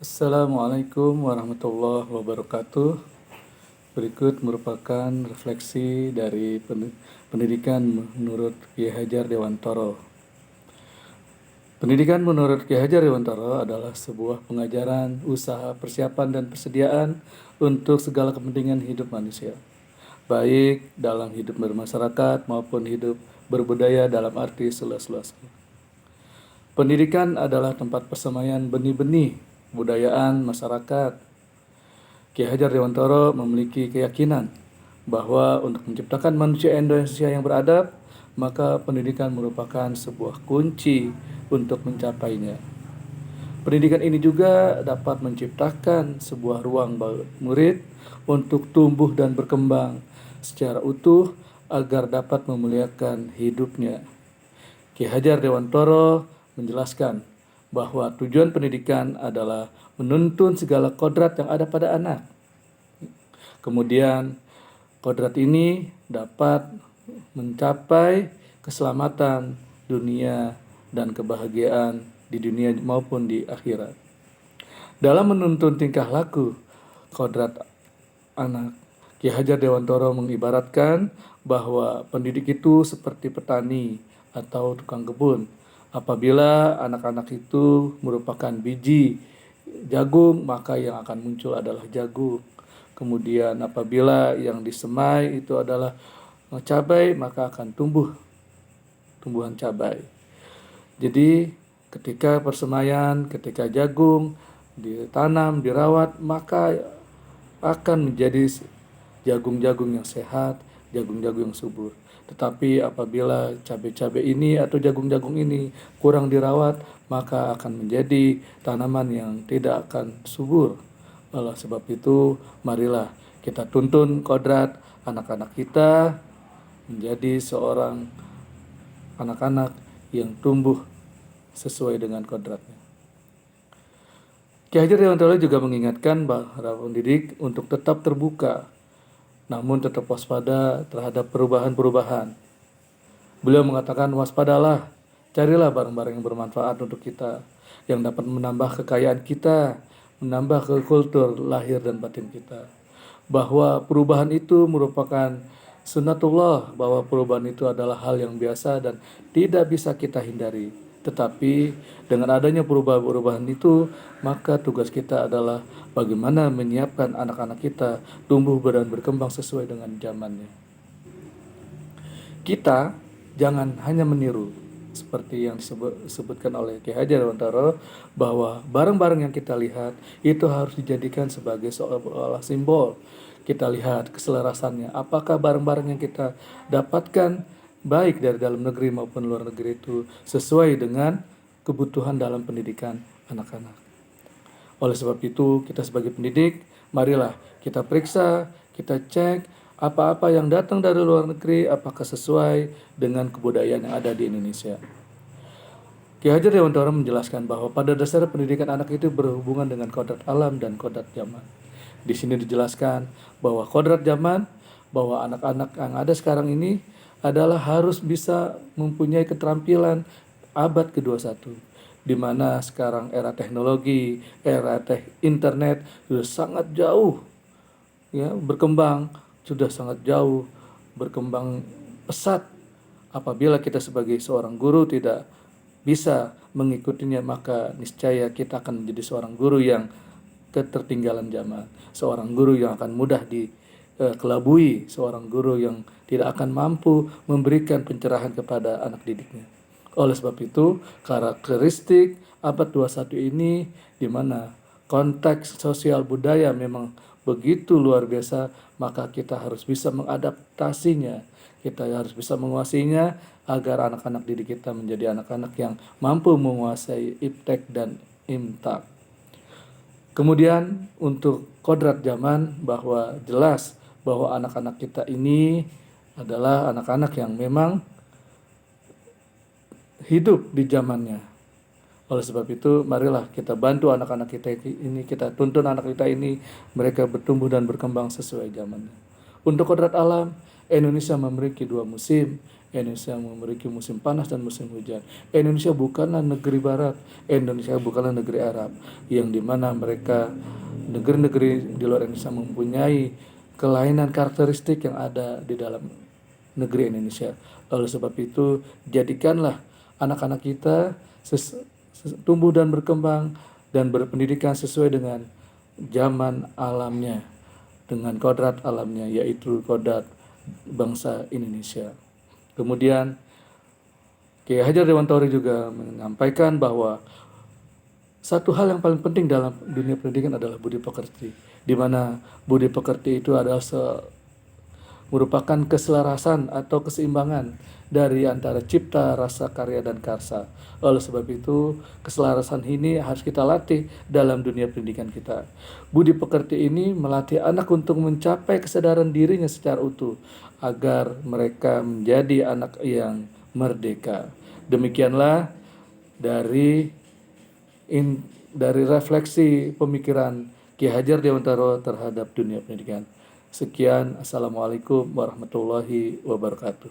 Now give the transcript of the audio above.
Assalamualaikum warahmatullahi wabarakatuh. Berikut merupakan refleksi dari pendidikan menurut Kiai Hajar Dewantoro. Pendidikan menurut Kiai Hajar Dewantoro adalah sebuah pengajaran, usaha, persiapan, dan persediaan untuk segala kepentingan hidup manusia, baik dalam hidup bermasyarakat maupun hidup berbudaya dalam arti seluas-luasnya. Pendidikan adalah tempat persemaian benih-benih kebudayaan masyarakat. Ki Hajar Dewantoro memiliki keyakinan bahwa untuk menciptakan manusia Indonesia yang beradab, maka pendidikan merupakan sebuah kunci untuk mencapainya. Pendidikan ini juga dapat menciptakan sebuah ruang murid untuk tumbuh dan berkembang secara utuh agar dapat memuliakan hidupnya. Ki Hajar Dewantoro menjelaskan bahwa tujuan pendidikan adalah menuntun segala kodrat yang ada pada anak. Kemudian kodrat ini dapat mencapai keselamatan dunia dan kebahagiaan di dunia maupun di akhirat. Dalam menuntun tingkah laku kodrat anak, Ki Hajar Dewantoro mengibaratkan bahwa pendidik itu seperti petani atau tukang kebun. Apabila anak-anak itu merupakan biji jagung, maka yang akan muncul adalah jagung. Kemudian apabila yang disemai itu adalah cabai, maka akan tumbuh tumbuhan cabai. Jadi ketika persemaian, ketika jagung ditanam, dirawat, maka akan menjadi jagung-jagung yang sehat, jagung-jagung yang subur. Tetapi apabila cabai-cabai ini atau jagung-jagung ini kurang dirawat, maka akan menjadi tanaman yang tidak akan subur. Oleh sebab itu, marilah kita tuntun kodrat anak-anak kita menjadi seorang anak-anak yang tumbuh sesuai dengan kodratnya. Ki Hajar Dewantoro juga mengingatkan para pendidik untuk tetap terbuka, namun tetap waspada terhadap perubahan-perubahan. Beliau mengatakan, waspadalah, carilah barang-barang yang bermanfaat untuk kita, yang dapat menambah kekayaan kita, menambah ke kultur lahir dan batin kita. Bahwa perubahan itu merupakan sunnatullah, bahwa perubahan itu adalah hal yang biasa dan tidak bisa kita hindari. Tetapi dengan adanya perubahan-perubahan itu, maka tugas kita adalah bagaimana menyiapkan anak-anak kita tumbuh dan berkembang sesuai dengan zamannya. Kita jangan hanya meniru seperti yang disebutkan oleh Ki Hajar Dewantoro, bahwa barang-barang yang kita lihat itu harus dijadikan sebagai seolah simbol. Kita lihat keselarasannya, apakah barang-barang yang kita dapatkan baik dari dalam negeri maupun luar negeri itu sesuai dengan kebutuhan dalam pendidikan anak-anak. Oleh sebab itu, kita sebagai pendidik, marilah kita periksa, kita cek apa-apa yang datang dari luar negeri apakah sesuai dengan kebudayaan yang ada di Indonesia. Ki Hajar Dewantoro menjelaskan bahwa pada dasar pendidikan anak itu berhubungan dengan kodrat alam dan kodrat zaman. Di sini dijelaskan bahwa kodrat zaman, bahwa anak-anak yang ada sekarang ini adalah harus bisa mempunyai keterampilan abad ke-21, di mana sekarang era teknologi, era internet sudah sangat jauh ya berkembang, sudah sangat jauh berkembang pesat. Apabila kita sebagai seorang guru tidak bisa mengikutinya, maka niscaya kita akan menjadi seorang guru yang ketertinggalan zaman, seorang guru yang akan mudah dikelabui, seorang guru yang tidak akan mampu memberikan pencerahan kepada anak didiknya. Oleh sebab itu, karakteristik abad 21 ini di mana konteks sosial budaya memang begitu luar biasa, maka kita harus bisa mengadaptasinya. Kita harus bisa menguasainya agar anak-anak didik kita menjadi anak-anak yang mampu menguasai iptek dan imtak. Kemudian untuk kodrat zaman, bahwa jelas bahwa anak-anak kita ini adalah anak-anak yang memang hidup di zamannya. Oleh sebab itu, marilah kita bantu anak-anak kita ini, kita tuntun anak kita ini, mereka bertumbuh dan berkembang sesuai zamannya. Untuk kodrat alam, Indonesia memiliki 2 musim, Indonesia memiliki musim panas dan musim hujan. Indonesia bukanlah negeri barat, Indonesia bukanlah negeri Arab, yang dimana mereka negeri-negeri di luar Indonesia mempunyai kelainan karakteristik yang ada di dalam negeri Indonesia. Oleh sebab itu, jadikanlah anak-anak kita tumbuh dan berkembang dan berpendidikan sesuai dengan zaman alamnya, dengan kodrat alamnya, yaitu kodrat bangsa Indonesia. Kemudian Kiai Hajar Dewantara juga menyampaikan bahwa satu hal yang paling penting dalam dunia pendidikan adalah budi pekerti, di mana budi pekerti itu adalah merupakan keselarasan atau keseimbangan dari antara cipta, rasa, karya, dan karsa. Oleh sebab itu, keselarasan ini harus kita latih dalam dunia pendidikan kita. Budi pekerti ini melatih anak untuk mencapai kesadaran dirinya secara utuh, agar mereka menjadi anak yang merdeka. Demikianlah dari refleksi pemikiran Ki Hajar Dewantara terhadap dunia pendidikan. Sekian, Assalamualaikum warahmatullahi wabarakatuh.